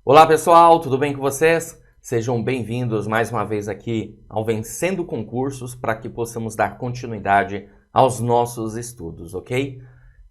Olá pessoal, tudo bem com vocês? Sejam bem-vindos mais uma vez aqui ao Vencendo Concursos para que possamos dar continuidade aos nossos estudos, ok?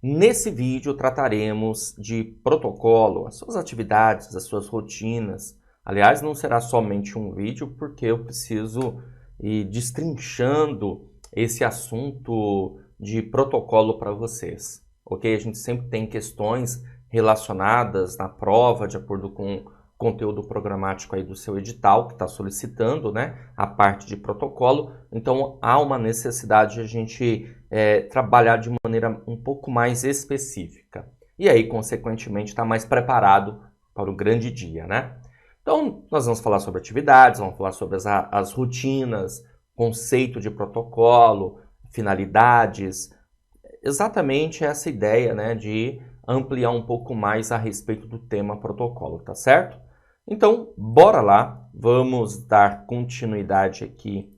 Nesse vídeo trataremos de protocolo, as suas atividades, as suas rotinas. Aliás, não será somente um vídeo porque eu preciso ir destrinchando esse assunto de protocolo para vocês, ok? A gente sempre tem questões relacionadas na prova, de acordo com o conteúdo programático aí do seu edital, que está solicitando, né, a parte de protocolo. Então, há uma necessidade de a gente trabalhar de maneira um pouco mais específica. E aí, consequentemente, está mais preparado para o grande dia, né? Então, nós vamos falar sobre atividades, vamos falar sobre as rotinas, conceito de protocolo, finalidades, exatamente essa ideia, né, de ampliar um pouco mais a respeito do tema protocolo, tá certo? Então, bora lá, vamos dar continuidade aqui.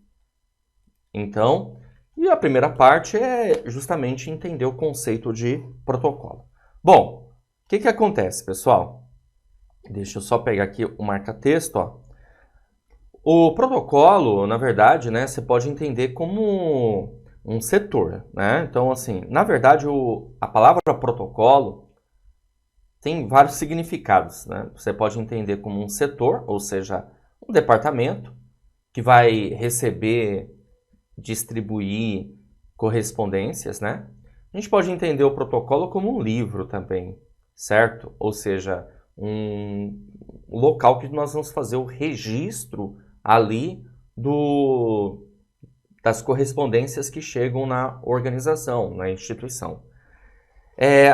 Então, e a primeira parte é justamente entender o conceito de protocolo. Bom, o que acontece, pessoal? Deixa eu só pegar aqui o marca-texto, ó. O protocolo, na verdade, né, você pode entender como um setor, né? Então, assim, na verdade, a palavra protocolo tem vários significados, né? Você pode entender como um setor, ou seja, um departamento que vai receber, distribuir correspondências, né? A gente pode entender o protocolo como um livro também, certo? Ou seja, um local que nós vamos fazer o registro ali das correspondências que chegam na organização, na instituição.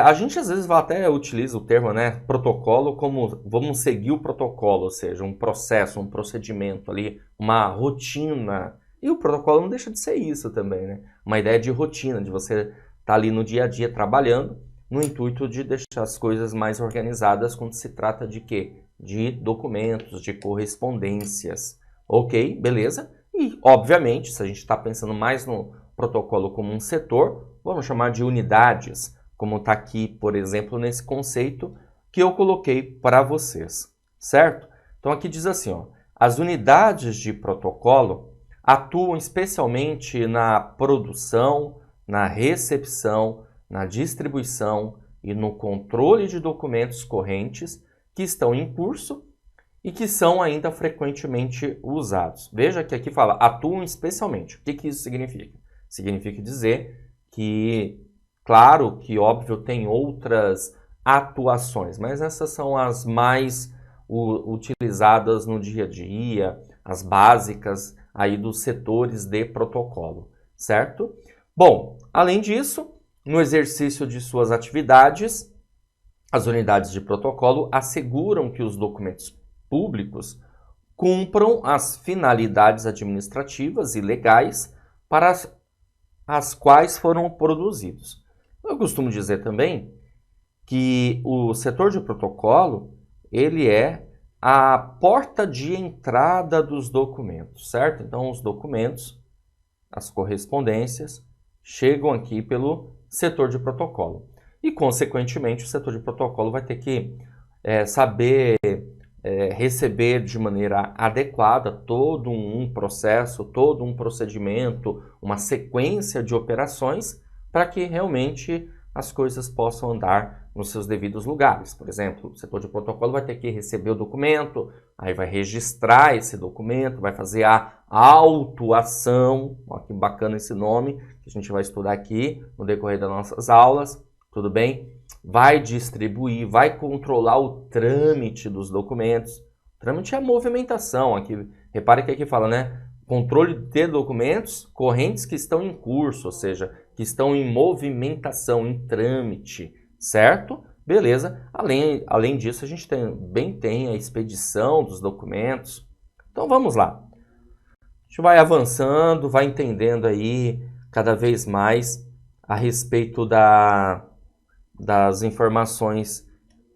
A gente às vezes até utiliza o termo, né, protocolo como vamos seguir o protocolo, ou seja, um processo, um procedimento ali, uma rotina. E o protocolo não deixa de ser isso também, né? Uma ideia de rotina, de você estar ali no dia a dia trabalhando, no intuito de deixar as coisas mais organizadas quando se trata de quê? De documentos, de correspondências. Ok, beleza? E, obviamente, se a gente está pensando mais no protocolo como um setor, vamos chamar de unidades, como está aqui, por exemplo, nesse conceito que eu coloquei para vocês, certo? Então, aqui diz assim, ó, as unidades de protocolo atuam especialmente na produção, na recepção, na distribuição e no controle de documentos correntes que estão em curso e que são ainda frequentemente usados. Veja que aqui fala atuam especialmente. O que isso significa? Significa dizer que, claro que, óbvio, tem outras atuações, mas essas são as mais utilizadas no dia a dia, as básicas aí dos setores de protocolo, certo? Bom, além disso, no exercício de suas atividades, as unidades de protocolo asseguram que os documentos públicos cumpram as finalidades administrativas e legais para as quais foram produzidos. Eu costumo dizer também que o setor de protocolo, ele é a porta de entrada dos documentos, certo? Então, os documentos, as correspondências, chegam aqui pelo setor de protocolo. E, consequentemente, o setor de protocolo vai ter que saber receber de maneira adequada todo um processo, todo um procedimento, uma sequência de operações para que realmente as coisas possam andar nos seus devidos lugares. Por exemplo, o setor de protocolo vai ter que receber o documento, aí vai registrar esse documento, vai fazer a autuação, olha que bacana esse nome, que a gente vai estudar aqui no decorrer das nossas aulas, tudo bem? Vai distribuir, vai controlar o trâmite dos documentos. O trâmite é a movimentação, aqui, repare que aqui fala, né? Controle de documentos correntes que estão em curso, ou seja, que estão em movimentação, em trâmite, certo? Beleza. Além disso, a gente também tem a expedição dos documentos. Então, vamos lá. A gente vai avançando, vai entendendo aí cada vez mais a respeito das informações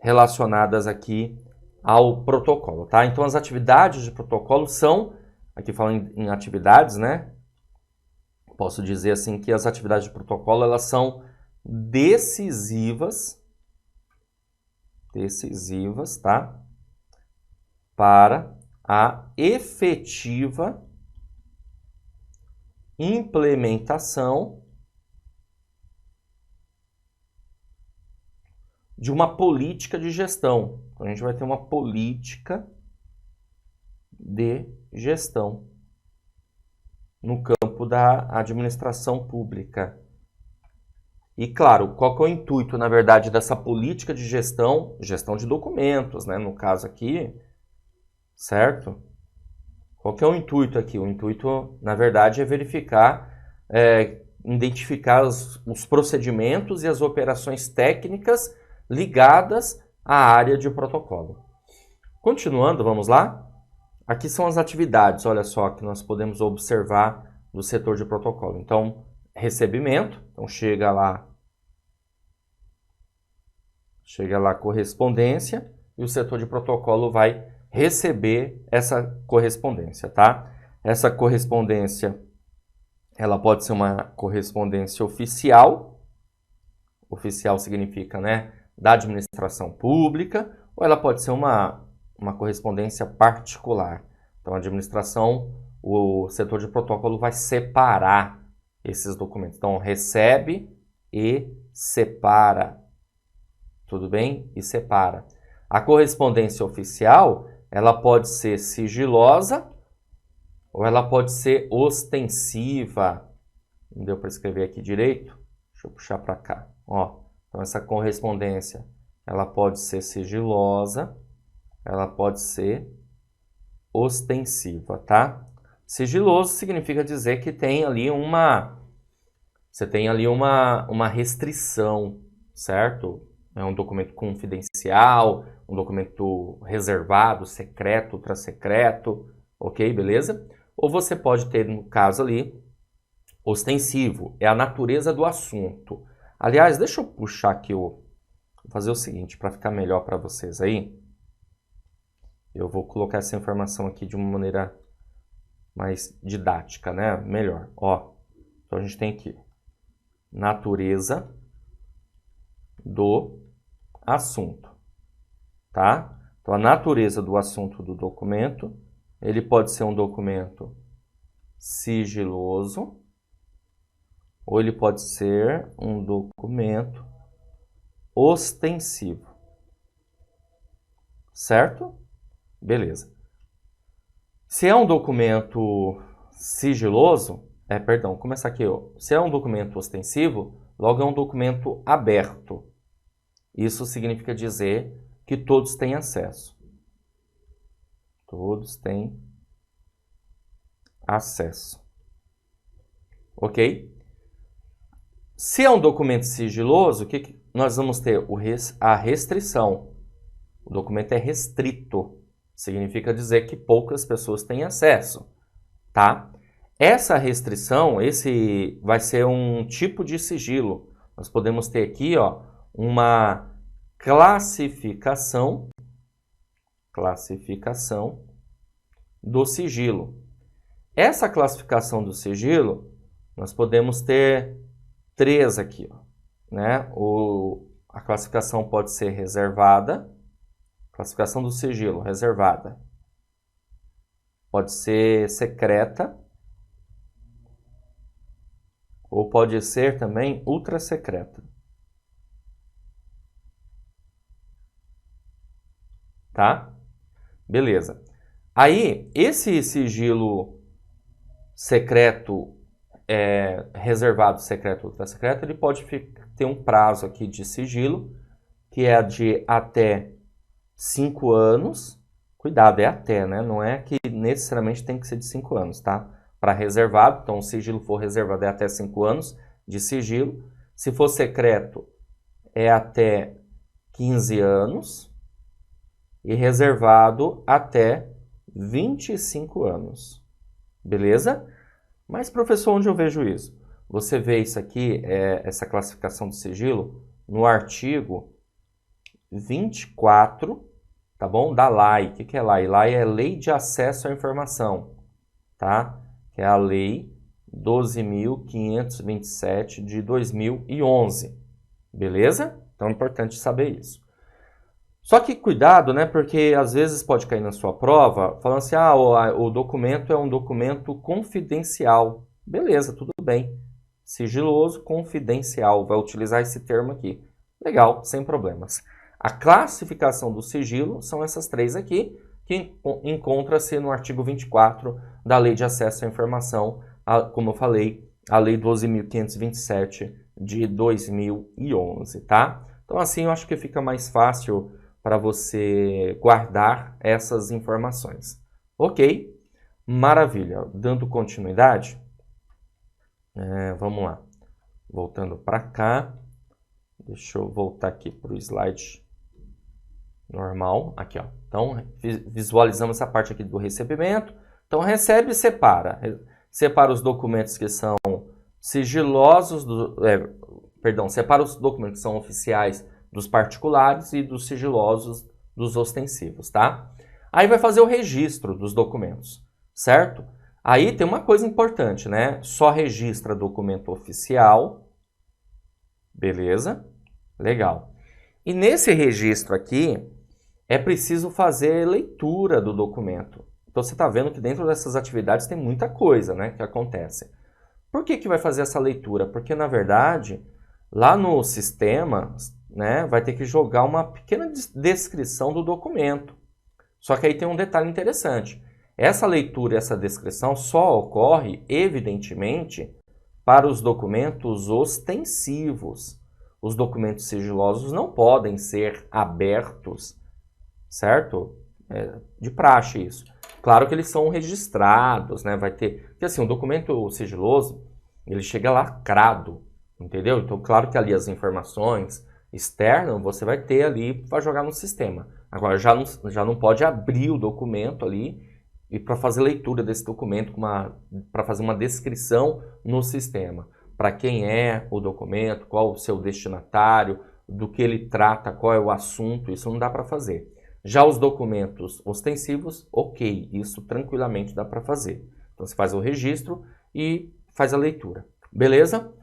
relacionadas aqui ao protocolo, tá? Então, as atividades de protocolo são, aqui falando em atividades, né? Posso dizer assim que as atividades de protocolo, elas são decisivas, tá? para a efetiva implementação de uma política de gestão. Então, a gente vai ter uma política de gestão no campo da administração pública. E, claro, qual que é o intuito, na verdade, dessa política de gestão? Gestão de documentos, né? No caso aqui, certo? Qual que é o intuito aqui? O intuito, na verdade, é verificar, identificar os procedimentos e as operações técnicas ligadas à área de protocolo. Continuando, vamos lá? Aqui são as atividades, olha só, que nós podemos observar do setor de protocolo. Então, recebimento, então chega lá correspondência e o setor de protocolo vai receber essa correspondência, tá? Essa correspondência, ela pode ser uma correspondência oficial. Oficial significa, né, da administração pública, ou ela pode ser uma correspondência particular. Então, a administração, o setor de protocolo vai separar esses documentos. Então, recebe e separa. Tudo bem? E separa. A correspondência oficial, ela pode ser sigilosa ou ela pode ser ostensiva. Não deu para escrever aqui direito? Deixa eu puxar para cá. Ó, então, essa correspondência, ela pode ser sigilosa, ela pode ser ostensiva, tá? Sigiloso significa dizer que tem ali você tem ali uma restrição, certo? É um documento confidencial, um documento reservado, secreto, ultra-secreto, ok? Beleza? Ou você pode ter, no caso ali, ostensivo, é a natureza do assunto. Aliás, deixa eu puxar aqui, vou fazer o seguinte, para ficar melhor para vocês aí. Eu vou colocar essa informação aqui de uma maneira mais didática, né? Melhor. Ó, então a gente tem aqui natureza do assunto, tá? Então a natureza do assunto do documento, ele pode ser um documento sigiloso ou ele pode ser um documento ostensivo, certo? Beleza. Se é um documento sigiloso, perdão, começar aqui, ó. Se é um documento ostensivo, logo é um documento aberto. Isso significa dizer que todos têm acesso. Todos têm acesso. Ok? Se é um documento sigiloso, o que nós vamos ter? A restrição. O documento é restrito. Significa dizer que poucas pessoas têm acesso, tá? Essa restrição, esse vai ser um tipo de sigilo. Nós podemos ter aqui, ó, uma classificação do sigilo. Essa classificação do sigilo, nós podemos ter 3 aqui, ó, né? A classificação pode ser reservada. Classificação do sigilo, reservada. Pode ser secreta. Ou pode ser também ultra secreta. Tá? Beleza. Aí, esse sigilo secreto, reservado, secreto, ultra secreto, ele pode ter um prazo aqui de sigilo, que é de até 5 anos, cuidado, é até, né? Não é que necessariamente tem que ser de 5 anos, tá? Para reservado, então o sigilo for reservado é até 5 anos de sigilo. Se for secreto, é até 15 anos. E reservado até 25 anos. Beleza? Mas, professor, onde eu vejo isso? Você vê isso aqui, essa classificação do sigilo, no artigo 24, tá bom? Da LAI. O que é LAI? LAI é Lei de Acesso à Informação, tá? Que é a Lei 12.527 de 2011. Beleza? Então é importante saber isso. Só que cuidado, né? Porque às vezes pode cair na sua prova falando assim, o documento é um documento confidencial. Beleza, tudo bem. Sigiloso, confidencial. Vai utilizar esse termo aqui. Legal, sem problemas. A classificação do sigilo são essas três aqui, que encontra-se no artigo 24 da Lei de Acesso à Informação, como eu falei, a Lei 12.527 de 2011, tá? Então assim eu acho que fica mais fácil para você guardar essas informações. Ok? Maravilha. Dando continuidade, vamos lá. Voltando para cá. Deixa eu voltar aqui para o slide normal. Aqui, ó. Então, visualizamos essa parte aqui do recebimento. Então, recebe e separa. Separa os documentos que são sigilosos, separa os documentos que são oficiais dos particulares e dos sigilosos dos ostensivos, tá? Aí vai fazer o registro dos documentos, certo? Aí tem uma coisa importante, né? Só registra documento oficial, beleza? Legal. E nesse registro aqui, é preciso fazer leitura do documento. Então você está vendo que dentro dessas atividades tem muita coisa, né, que acontece. Por que vai fazer essa leitura? Porque, na verdade, lá no sistema, né, vai ter que jogar uma pequena descrição do documento. Só que aí tem um detalhe interessante. Essa leitura e essa descrição só ocorre, evidentemente, para os documentos ostensivos. Os documentos sigilosos não podem ser abertos, certo? De praxe isso. Claro que eles são registrados, né? Vai ter... Porque assim, o documento sigiloso, ele chega lacrado, entendeu? Então, claro que ali as informações externas você vai ter ali para jogar no sistema. Agora, já não pode abrir o documento ali e para fazer leitura desse documento, para fazer uma descrição no sistema. Para quem é o documento, qual o seu destinatário, do que ele trata, qual é o assunto, isso não dá para fazer. Já os documentos ostensivos, ok, isso tranquilamente dá para fazer. Então você faz o registro e faz a leitura, beleza?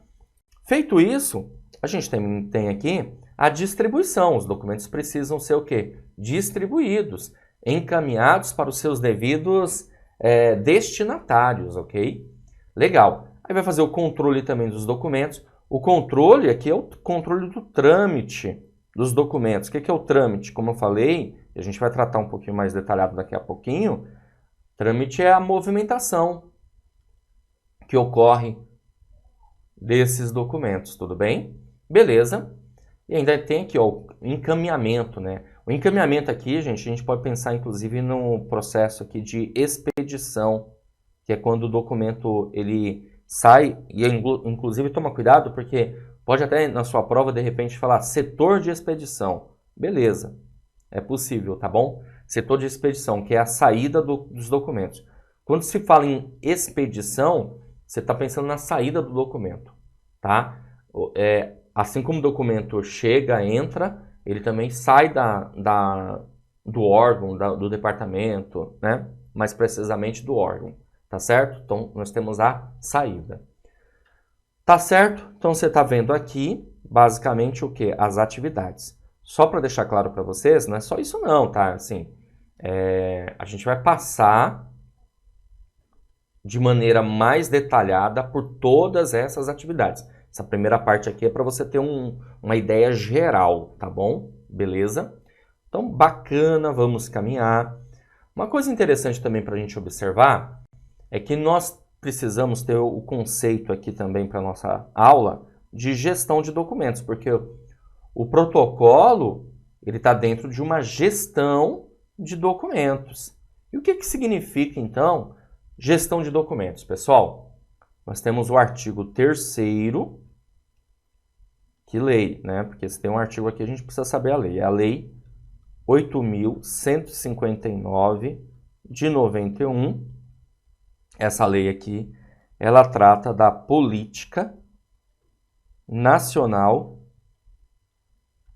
Feito isso, a gente tem aqui a distribuição. Os documentos precisam ser o quê? Distribuídos, encaminhados para os seus devidos destinatários, ok? Legal. Aí vai fazer o controle também dos documentos. O controle aqui é o controle do trâmite dos documentos. O que é o trâmite? Como eu falei, a gente vai tratar um pouquinho mais detalhado daqui a pouquinho. Trâmite é a movimentação que ocorre desses documentos, tudo bem? Beleza. E ainda tem aqui o encaminhamento, né? O encaminhamento aqui, gente, a gente pode pensar inclusive no processo aqui de expedição, que é quando o documento ele sai, e inclusive toma cuidado porque pode até na sua prova de repente falar setor de expedição. Beleza, é possível, tá bom? Setor de expedição, que é a saída dos documentos. Quando se fala em expedição, você está pensando na saída do documento, tá? Assim como o documento chega, entra, ele também sai do órgão, do departamento, né? Mais precisamente do órgão, tá certo? Então, nós temos a saída. Tá certo? Então, você está vendo aqui, basicamente, o que? As atividades. Só para deixar claro para vocês, não é só isso não, tá? Assim, a gente vai passar de maneira mais detalhada por todas essas atividades. Essa primeira parte aqui é para você ter uma ideia geral, tá bom? Beleza? Então, bacana, vamos caminhar. Uma coisa interessante também para a gente observar é que nós precisamos ter o conceito aqui também para a nossa aula de gestão de documentos, porque o protocolo ele está dentro de uma gestão de documentos. E o que significa, então, gestão de documentos? Pessoal, nós temos o artigo 3º, que lei, né? Porque se tem um artigo aqui, a gente precisa saber a lei. É a Lei 8.159 de 91. Essa lei aqui, ela trata da política nacional,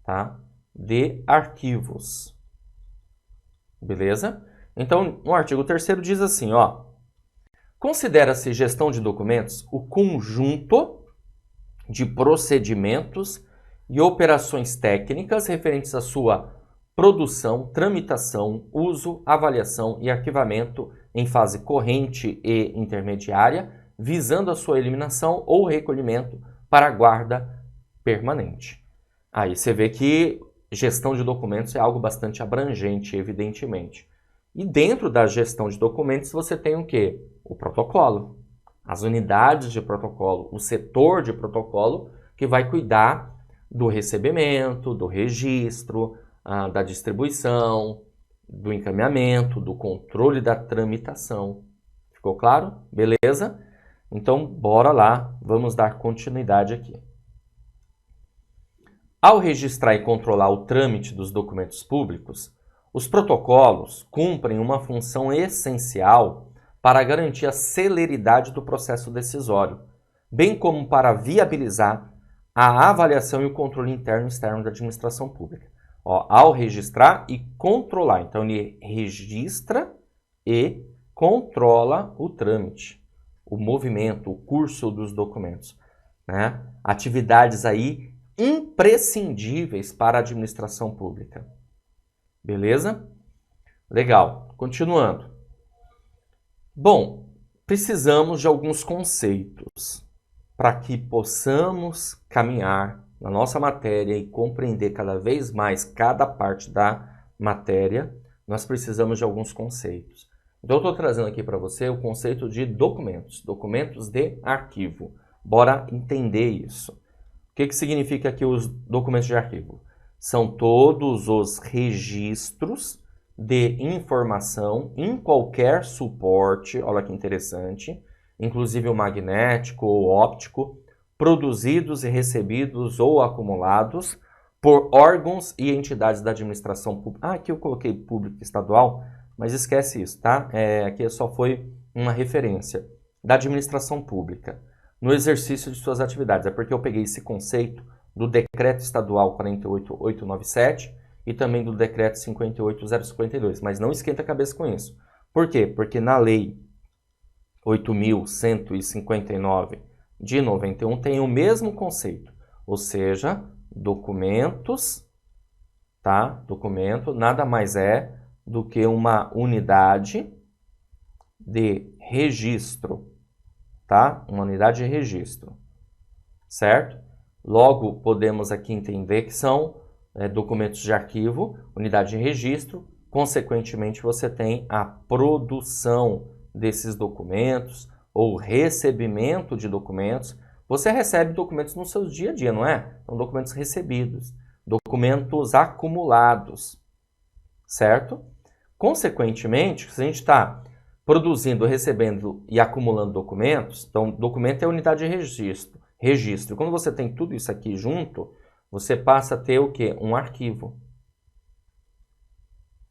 tá? De arquivos. Beleza? Então, no artigo 3º diz assim, ó. Considera-se gestão de documentos o conjunto de procedimentos e operações técnicas referentes à sua produção, tramitação, uso, avaliação e arquivamento em fase corrente e intermediária, visando a sua eliminação ou recolhimento para a guarda permanente. Aí você vê que gestão de documentos é algo bastante abrangente, evidentemente. E dentro da gestão de documentos você tem o quê? O protocolo, as unidades de protocolo, o setor de protocolo que vai cuidar do recebimento, do registro, da distribuição, do encaminhamento, do controle da tramitação. Ficou claro? Beleza? Então, bora lá, vamos dar continuidade aqui. Ao registrar e controlar o trâmite dos documentos públicos, os protocolos cumprem uma função essencial para garantir a celeridade do processo decisório, bem como para viabilizar a avaliação e o controle interno e externo da administração pública. Ao registrar e controlar, então ele registra e controla o trâmite, o movimento, o curso dos documentos, né? Atividades aí imprescindíveis para a administração pública. Beleza? Legal. Continuando. Bom, precisamos de alguns conceitos para que possamos caminhar na nossa matéria e compreender cada vez mais cada parte da matéria. Nós precisamos de alguns conceitos. Então, eu estou trazendo aqui para você o conceito de documentos, documentos de arquivo. Bora entender isso. O que significa aqui os documentos de arquivo? São todos os registros de informação em qualquer suporte, olha que interessante, inclusive o magnético ou óptico, produzidos e recebidos ou acumulados por órgãos e entidades da administração pública. Aqui eu coloquei público e estadual, mas esquece isso, tá? Aqui só foi uma referência da administração pública no exercício de suas atividades. É porque eu peguei esse conceito do Decreto Estadual 48897 e também do Decreto 58052, mas não esquenta a cabeça com isso. Por quê? Porque na Lei 8.159 de 91 tem o mesmo conceito, ou seja, documentos, tá? Documento nada mais é do que uma unidade de registro, tá? Uma unidade de registro, certo? Logo, podemos aqui entender que são documentos de arquivo, unidade de registro, consequentemente você tem a produção desses documentos ou recebimento de documentos. Você recebe documentos no seu dia a dia, não é? São documentos recebidos, documentos acumulados, certo? Consequentemente, se a gente está produzindo, recebendo e acumulando documentos, então documento é unidade de registro. Quando você tem tudo isso aqui junto, você passa a ter o quê? Um arquivo.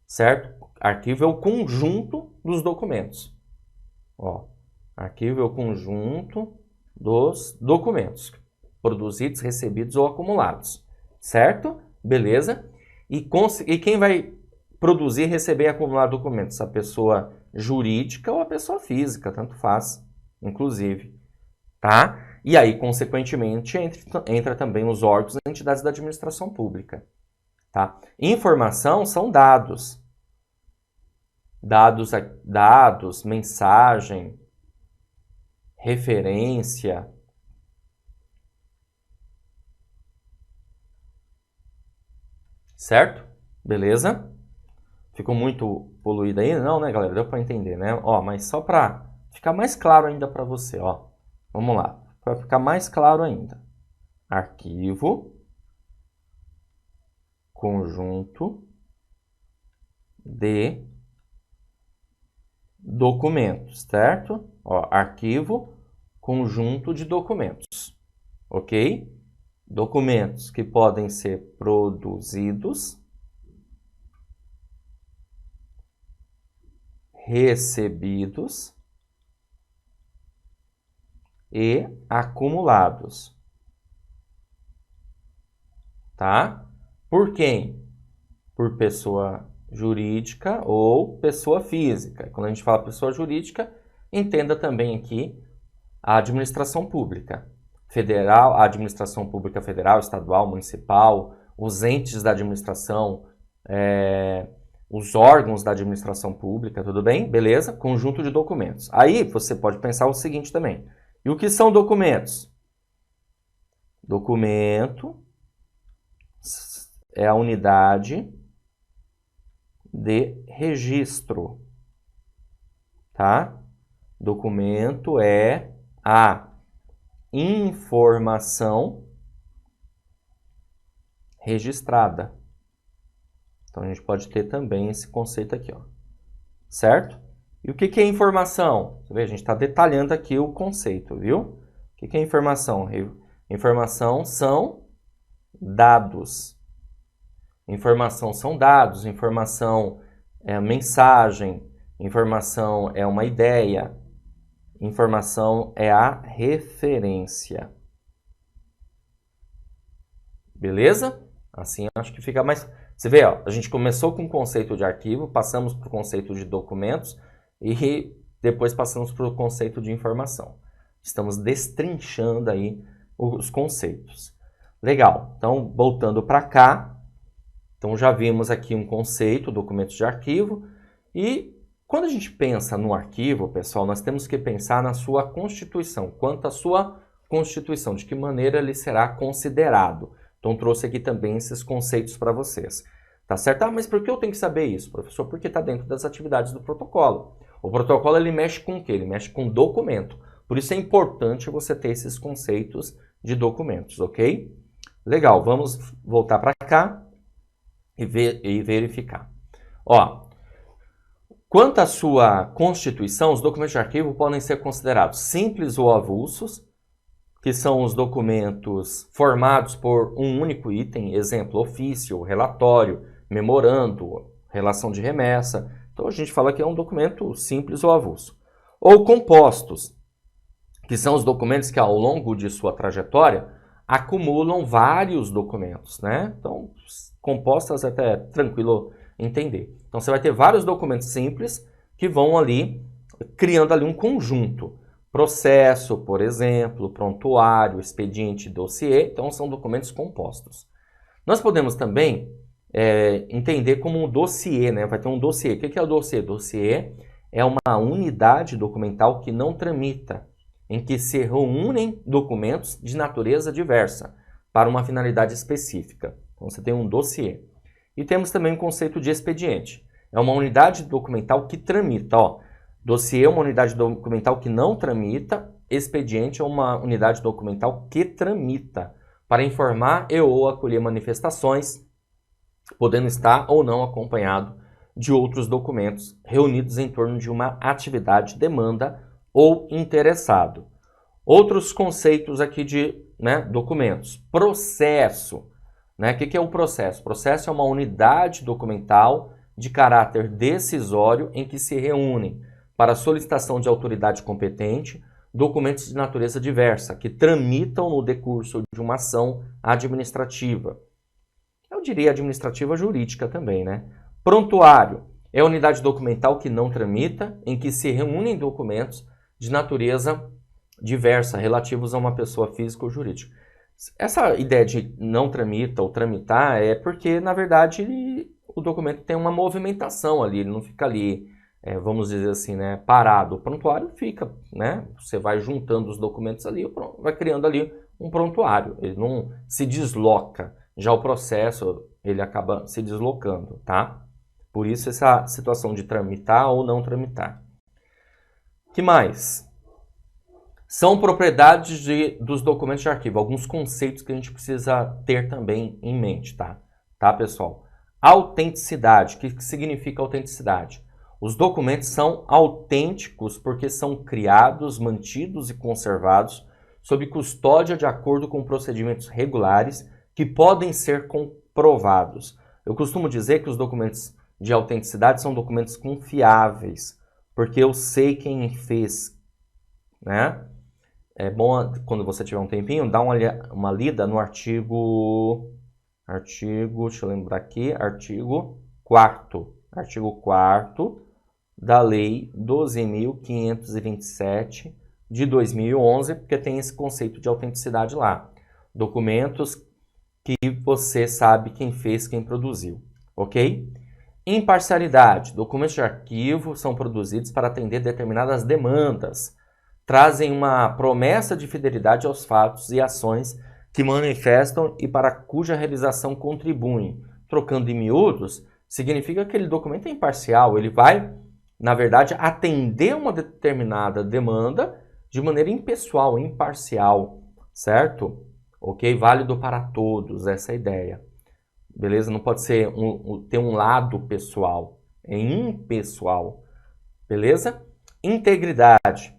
Certo? Arquivo é o conjunto dos documentos. Arquivo é o conjunto dos documentos produzidos, recebidos ou acumulados. Certo? Beleza? E quem vai produzir, receber e acumular documentos? A pessoa jurídica ou a pessoa física, tanto faz, inclusive. Tá? E aí, consequentemente, entra também os órgãos e entidades da administração pública. Tá? Informação são dados. Dados, mensagem, referência. Certo? Beleza? Ficou muito poluído aí? Não, né, galera? Deu para entender, né? Mas só para ficar mais claro ainda para você, Vamos lá, para ficar mais claro ainda. Arquivo, conjunto de documentos, certo? Arquivo, conjunto de documentos, ok? Documentos que podem ser produzidos, recebidos e acumulados, tá? Por quem? Por pessoa jurídica ou pessoa física. Quando a gente fala pessoa jurídica, entenda também aqui a administração pública federal, a administração pública federal, estadual, municipal, os entes da administração os órgãos da administração pública, tudo bem? Beleza? Conjunto de documentos. Aí você pode pensar o seguinte também. E o que são documentos? Documento é a unidade de registro, tá? Documento é a informação registrada. Então, a gente pode ter também esse conceito aqui, ó. Certo? E o que é informação? Você vê, a gente está detalhando aqui o conceito, viu? O que é informação? Informação são dados. Informação são dados, informação é mensagem, informação é uma ideia, informação é a referência. Beleza? Assim eu acho que fica mais... Você vê, ó, a gente começou com o conceito de arquivo, passamos para o conceito de documentos e depois passamos para o conceito de informação. Estamos destrinchando aí os conceitos. Legal, então voltando para cá, então já vimos aqui um conceito, documentos de arquivo, e quando a gente pensa no arquivo, pessoal, nós temos que pensar na sua constituição, quanto à sua constituição, de que maneira ele será considerado. Então trouxe aqui também esses conceitos para vocês. Tá certo? Ah, mas por que eu tenho que saber isso, professor? Porque está dentro das atividades do protocolo. O protocolo ele mexe com o quê? Ele mexe com documento. Por isso é importante você ter esses conceitos de documentos, ok? Legal, vamos voltar para cá e verificar. Ó, quanto à sua constituição, os documentos de arquivo podem ser considerados simples ou avulsos, que são os documentos formados por um único item, exemplo, ofício, relatório, memorando, relação de remessa. Então a gente fala que é um documento simples ou avulso. Ou compostos, que são os documentos que ao longo de sua trajetória acumulam vários documentos, né? Então, compostas é até tranquilo entender. Então você vai ter vários documentos simples que vão ali criando ali um conjunto. Processo, por exemplo, prontuário, expediente, dossiê, então são documentos compostos. Nós podemos também entender como um dossiê, né? Vai ter um dossiê. O que é o dossiê? Dossiê é uma unidade documental que não tramita, em que se reúnem documentos de natureza diversa para uma finalidade específica. Então você tem um dossiê. E temos também o conceito de expediente. É uma unidade documental que tramita, ó. Dossiê é uma unidade documental que não tramita, expediente é uma unidade documental que tramita para informar e ou acolher manifestações, podendo estar ou não acompanhado de outros documentos reunidos em torno de uma atividade, demanda ou interessado. Outros conceitos aqui de documentos. Processo. O que é o processo? Processo é uma unidade documental de caráter decisório em que se reúnem para solicitação de autoridade competente, documentos de natureza diversa, que tramitam no decurso de uma ação administrativa. Eu diria administrativa jurídica também, né? Prontuário é a unidade documental que não tramita, em que se reúnem documentos de natureza diversa, relativos a uma pessoa física ou jurídica. Essa ideia de não tramita ou tramitar é porque, na verdade, o documento tem uma movimentação ali, ele não fica ali... vamos dizer assim, né, parado. O prontuário fica, né? Você vai juntando os documentos ali, vai criando ali um prontuário. Ele não se desloca. Já o processo, ele acaba se deslocando, tá? Por isso essa situação de tramitar ou não tramitar. Que mais? São propriedades dos documentos de arquivo. Alguns conceitos que a gente precisa ter também em mente, tá? Tá, pessoal? Autenticidade. O que significa autenticidade? Os documentos são autênticos porque são criados, mantidos e conservados sob custódia de acordo com procedimentos regulares que podem ser comprovados. Eu costumo dizer que os documentos de autenticidade são documentos confiáveis, porque eu sei quem fez, né? É bom, quando você tiver um tempinho, dar uma lida no artigo, deixa eu lembrar aqui, artigo 4º. Artigo 4º da Lei 12.527 de 2011, porque tem esse conceito de autenticidade lá. Documentos que você sabe quem fez, quem produziu. ok? Imparcialidade. Documentos de arquivo são produzidos para atender determinadas demandas. Trazem uma promessa de fidelidade aos fatos e ações que manifestam e para cuja realização contribuem. Trocando em miúdos, significa que aquele documento é imparcial, ele vai, na verdade, atender uma determinada demanda de maneira impessoal, imparcial, certo? Ok? Válido para todos, essa é a ideia. Beleza? Não pode ser ter um lado pessoal, é impessoal. Beleza? Integridade.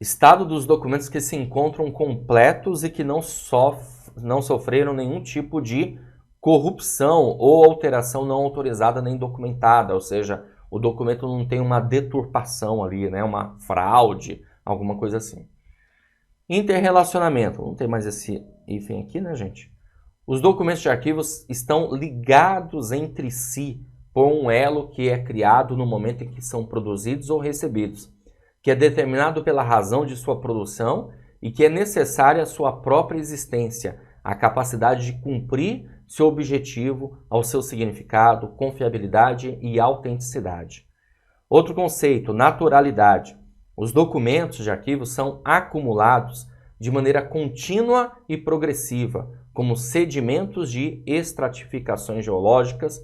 Estado dos documentos que se encontram completos e que não sofreram nenhum tipo de corrupção ou alteração não autorizada nem documentada, ou seja, o documento não tem uma deturpação ali, né? Uma fraude, alguma coisa assim. Interrelacionamento. Não tem mais esse hífen aqui, né, gente? Os documentos de arquivos estão ligados entre si por um elo que é criado no momento em que são produzidos ou recebidos, que é determinado pela razão de sua produção e que é necessária à sua própria existência, a capacidade de cumprir seu objetivo, ao seu significado, confiabilidade e autenticidade. Outro conceito, naturalidade. Os documentos de arquivo são acumulados de maneira contínua e progressiva, como sedimentos de estratificações geológicas,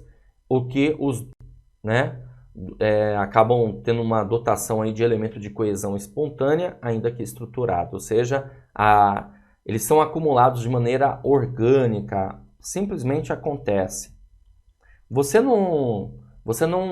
o que os acabam tendo uma dotação aí de elemento de coesão espontânea, ainda que estruturado, ou seja, eles são acumulados de maneira orgânica, simplesmente acontece. Você não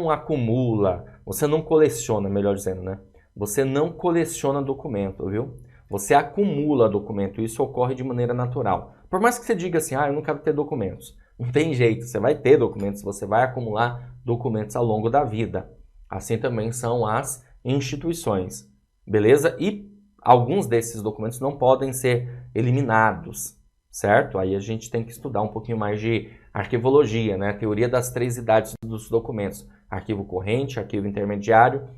acumula, você não coleciona, melhor dizendo, né? Você não coleciona documento, viu? Você acumula documento, isso ocorre de maneira natural. Por mais que você diga assim, eu não quero ter documentos. Não tem jeito, você vai ter documentos, você vai acumular documentos ao longo da vida. Assim também são as instituições, beleza? E alguns desses documentos não podem ser eliminados, certo? Aí a gente tem que estudar um pouquinho mais de arquivologia, né? Teoria das 3 idades dos documentos. Arquivo corrente, arquivo intermediário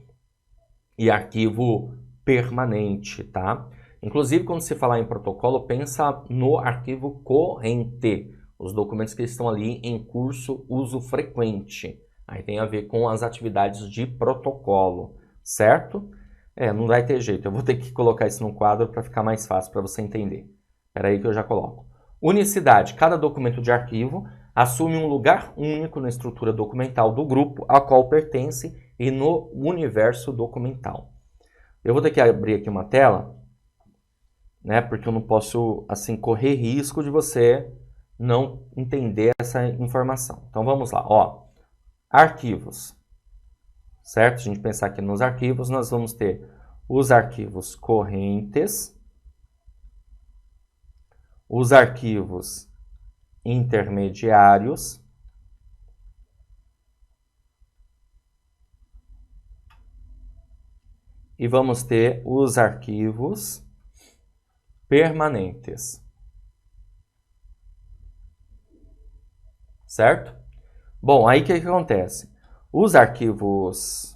e arquivo permanente, tá? Inclusive, quando se falar em protocolo, pensa no arquivo corrente, os documentos que estão ali em curso uso frequente. Aí tem a ver com as atividades de protocolo, certo? Não vai ter jeito, eu vou ter que colocar isso no quadro para ficar mais fácil para você entender. Espera aí que eu já coloco. Unicidade. Cada documento de arquivo assume um lugar único na estrutura documental do grupo a qual pertence e no universo documental. Eu vou ter que abrir aqui uma tela, né, porque eu não posso assim correr risco de você não entender essa informação. Então vamos lá, ó. Arquivos, certo? Se a gente pensar aqui nos arquivos, nós vamos ter os arquivos correntes, os arquivos intermediários, e vamos ter os arquivos permanentes. Certo? Bom, aí o que acontece? Os arquivos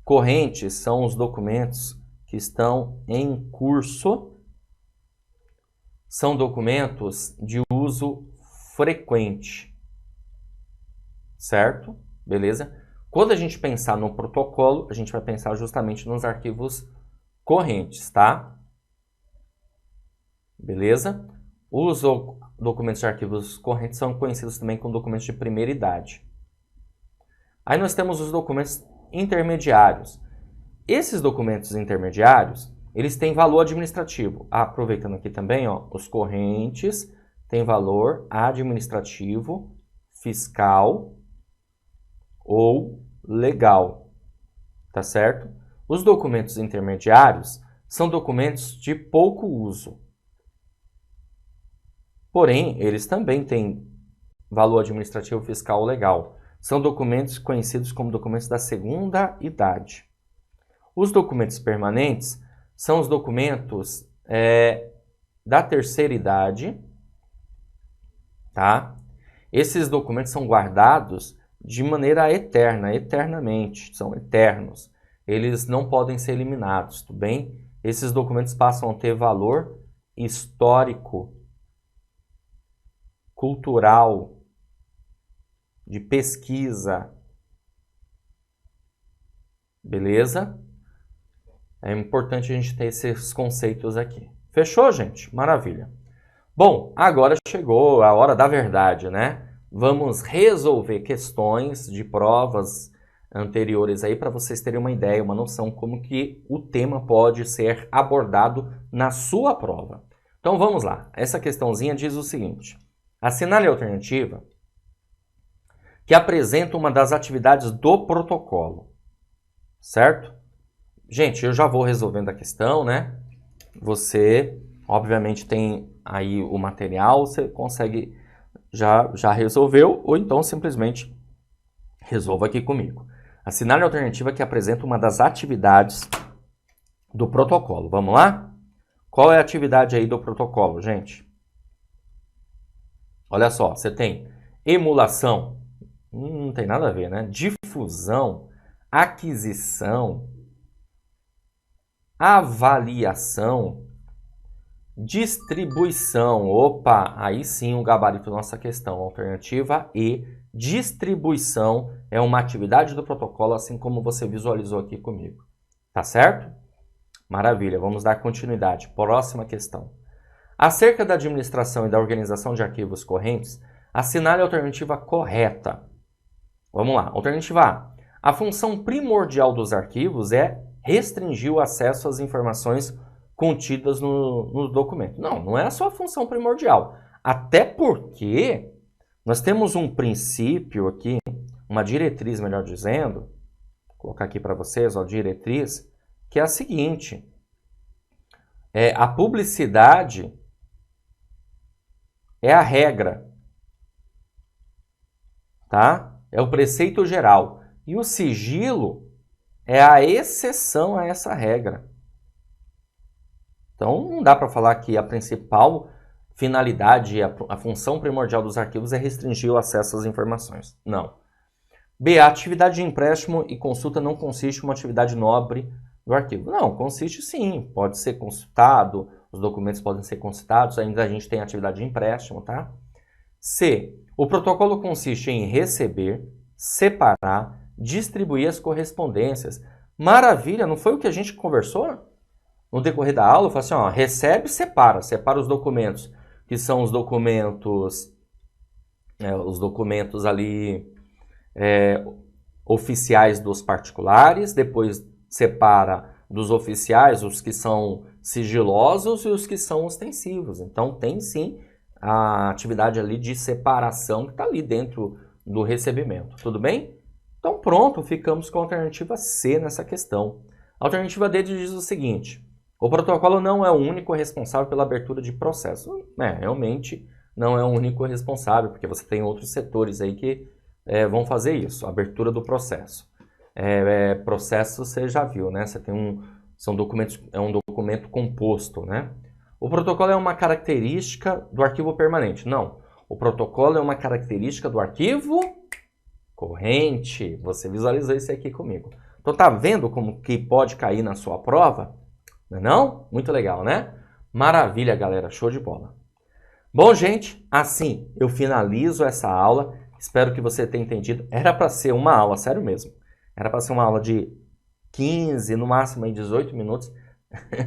correntes são os documentos que estão em curso, são documentos de uso frequente, certo? Beleza? Quando a gente pensar no protocolo, a gente vai pensar justamente nos arquivos correntes, tá? Beleza? Os documentos de arquivos correntes são conhecidos também como documentos de primeira idade. Aí nós temos os documentos intermediários. Esses documentos intermediários, eles têm valor administrativo. Aproveitando aqui também, ó, os correntes têm valor administrativo, fiscal ou legal, tá certo? Os documentos intermediários são documentos de pouco uso. Porém, eles também têm valor administrativo, fiscal ou legal. São documentos conhecidos como documentos da segunda idade. Os documentos permanentes são os documentos da terceira idade, tá? Esses documentos são guardados de maneira eterna, eternamente, são eternos. Eles não podem ser eliminados, tudo bem? Esses documentos passam a ter valor histórico, cultural, de pesquisa. Beleza? É importante a gente ter esses conceitos aqui. Fechou, gente? Maravilha. Bom, agora chegou a hora da verdade, né? Vamos resolver questões de provas anteriores aí para vocês terem uma ideia, uma noção como que o tema pode ser abordado na sua prova. Então vamos lá. Essa questãozinha diz o seguinte: assinale a alternativa que apresenta uma das atividades do protocolo, certo? Gente, eu já vou resolvendo a questão, né? Você, obviamente, tem aí o material, você consegue, já resolveu, ou então simplesmente resolva aqui comigo. Assinale a alternativa que apresenta uma das atividades do protocolo. Vamos lá? Qual é a atividade aí do protocolo, gente? Olha só, você tem emulação, não tem nada a ver, né? Difusão, aquisição, avaliação, distribuição. Opa, aí sim o gabarito da nossa questão. Alternativa E, distribuição, é uma atividade do protocolo, assim como você visualizou aqui comigo. Tá certo? Maravilha, vamos dar continuidade. Próxima questão. Acerca da administração e da organização de arquivos correntes, assinale a alternativa correta. Vamos lá. Alternativa A. A função primordial dos arquivos é restringir o acesso às informações contidas no documento. Não, não é a sua função primordial. Até porque nós temos um princípio aqui, uma diretriz, melhor dizendo, vou colocar aqui para vocês, ó, diretriz, que é a seguinte: a publicidade é a regra, tá? É o preceito geral. E o sigilo é a exceção a essa regra. Então, não dá para falar que a principal finalidade, a função primordial dos arquivos é restringir o acesso às informações. Não. B. A atividade de empréstimo e consulta não consiste em uma atividade nobre do arquivo. Não, consiste sim. Pode ser consultado, os documentos podem ser consultados, ainda a gente tem a atividade de empréstimo, tá? C. O protocolo consiste em receber, separar, distribuir as correspondências. Maravilha, não foi o que a gente conversou? No decorrer da aula, eu falo assim, ó, recebe e separa. Separa os documentos, que são os documentos ali oficiais dos particulares, depois separa dos oficiais os que são sigilosos e os que são ostensivos. Então, tem sim a atividade ali de separação que está ali dentro do recebimento. Tudo bem? Então, pronto, ficamos com a alternativa C nessa questão. A alternativa D diz o seguinte: o protocolo não é o único responsável pela abertura de processo. Realmente não é o único responsável, porque você tem outros setores aí que vão fazer isso, a abertura do processo. Processo você já viu, né? Você tem são documentos, é um documento composto, né? O protocolo é uma característica do arquivo permanente. Não, o protocolo é uma característica do arquivo corrente. Você visualizou isso aqui comigo. Então tá vendo como que pode cair na sua prova? Não é não? Muito legal, né? Maravilha, galera. Show de bola. Bom, gente, assim eu finalizo essa aula. Espero que você tenha entendido. Era para ser uma aula, sério mesmo. Era para ser uma aula de 15, no máximo aí 18 minutos.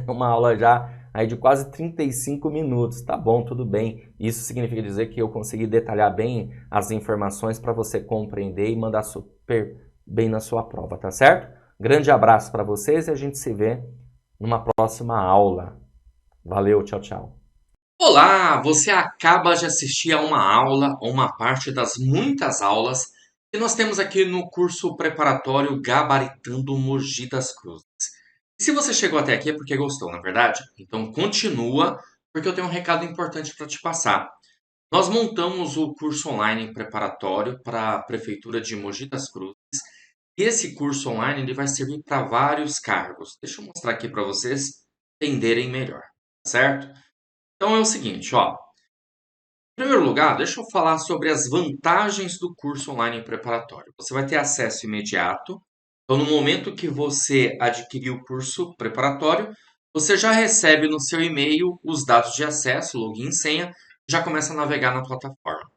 Uma aula já aí de quase 35 minutos. Tá bom, tudo bem. Isso significa dizer que eu consegui detalhar bem as informações para você compreender e mandar super bem na sua prova, tá certo? Grande abraço para vocês e a gente se vê numa próxima aula. Valeu, tchau, tchau. Olá, você acaba de assistir a uma aula, ou uma parte das muitas aulas que nós temos aqui no curso preparatório Gabaritando Mogi das Cruzes. E se você chegou até aqui é porque gostou, não é verdade? Então continua, porque eu tenho um recado importante para te passar. Nós montamos o curso online preparatório para a Prefeitura de Mogi das Cruzes. E esse curso online ele vai servir para vários cargos. Deixa eu mostrar aqui para vocês entenderem melhor, certo? Então é o seguinte, ó. Em primeiro lugar, deixa eu falar sobre as vantagens do curso online preparatório. Você vai ter acesso imediato. Então, no momento que você adquirir o curso preparatório, você já recebe no seu e-mail os dados de acesso, login e senha, já começa a navegar na plataforma.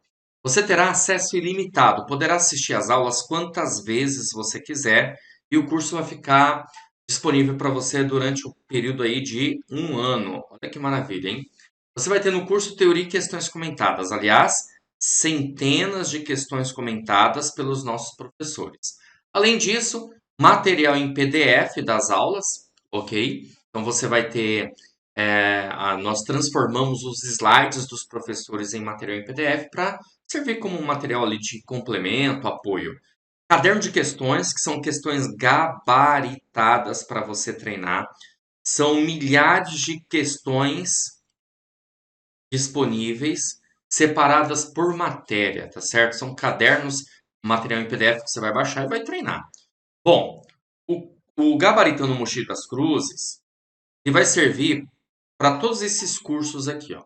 Você terá acesso ilimitado, poderá assistir às aulas quantas vezes você quiser e o curso vai ficar disponível para você durante o período aí de um ano. Olha que maravilha, hein? Você vai ter no curso teoria e questões comentadas. Aliás, centenas de questões comentadas pelos nossos professores. Além disso, material em PDF das aulas, ok? Então você vai ter. Nós transformamos os slides dos professores em material em PDF para servir como um material ali de complemento, apoio. Caderno de questões, que são questões gabaritadas para você treinar. São milhares de questões disponíveis, separadas por matéria, tá certo? São cadernos, material em PDF que você vai baixar e vai treinar. Bom, o Gabaritando Mogi das Cruzes, ele vai servir para todos esses cursos aqui, ó.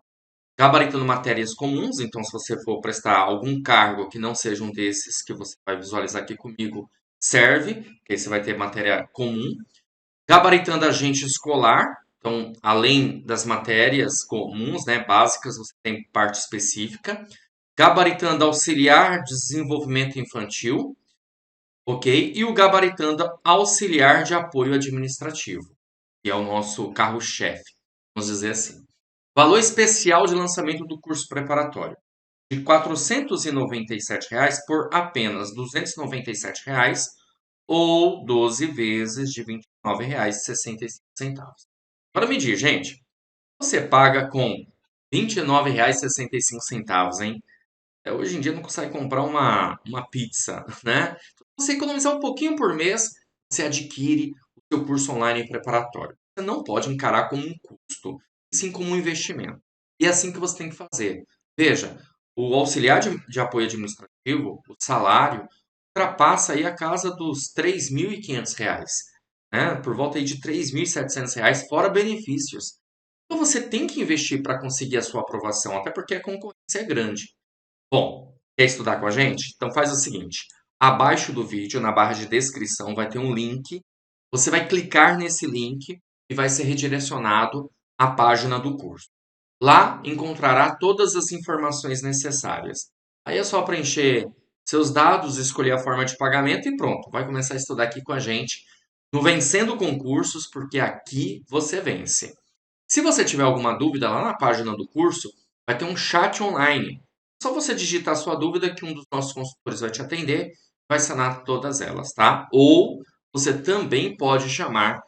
Gabaritando matérias comuns, então se você for prestar algum cargo que não seja um desses que você vai visualizar aqui comigo, serve, que aí você vai ter matéria comum. Gabaritando agente escolar, então além das matérias comuns, né, básicas, você tem parte específica. Gabaritando auxiliar de desenvolvimento infantil, ok? E o gabaritando auxiliar de apoio administrativo, que é o nosso carro-chefe, vamos dizer assim. Valor especial de lançamento do curso preparatório. De R$ 497 por apenas R$ 297 ou 12 vezes de R$ 29,65. Agora me diz, gente, você paga com R$ 29,65, hein? Hoje em dia não consegue comprar uma pizza, né? Você economizar um pouquinho por mês, você adquire o seu curso online preparatório. Você não pode encarar como um custo, e sim como um investimento. E é assim que você tem que fazer. Veja, o auxiliar de apoio administrativo, o salário, ultrapassa aí a casa dos R$ 3.500, né? Por volta aí de R$ 3.700, fora benefícios. Então você tem que investir para conseguir a sua aprovação, até porque a concorrência é grande. Bom, quer estudar com a gente? Então faz o seguinte: abaixo do vídeo, na barra de descrição, vai ter um link. Você vai clicar nesse link e vai ser redirecionado à página do curso. Lá encontrará todas as informações necessárias. Aí é só preencher seus dados, escolher a forma de pagamento e pronto. Vai começar a estudar aqui com a gente no Vencendo Concursos, porque aqui você vence. Se você tiver alguma dúvida, lá na página do curso vai ter um chat online. É só você digitar a sua dúvida que um dos nossos consultores vai te atender, vai sanar todas elas, tá? Ou você também pode chamar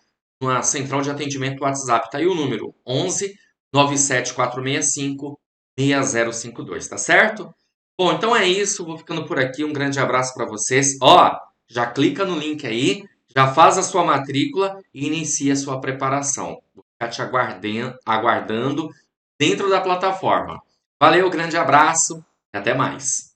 na central de atendimento WhatsApp, tá aí o número 11 97465 6052, tá certo? Bom, então é isso, vou ficando por aqui, um grande abraço para vocês. Ó, já clica no link aí, já faz a sua matrícula e inicia a sua preparação. Vou ficar te aguardando dentro da plataforma. Valeu, grande abraço e até mais.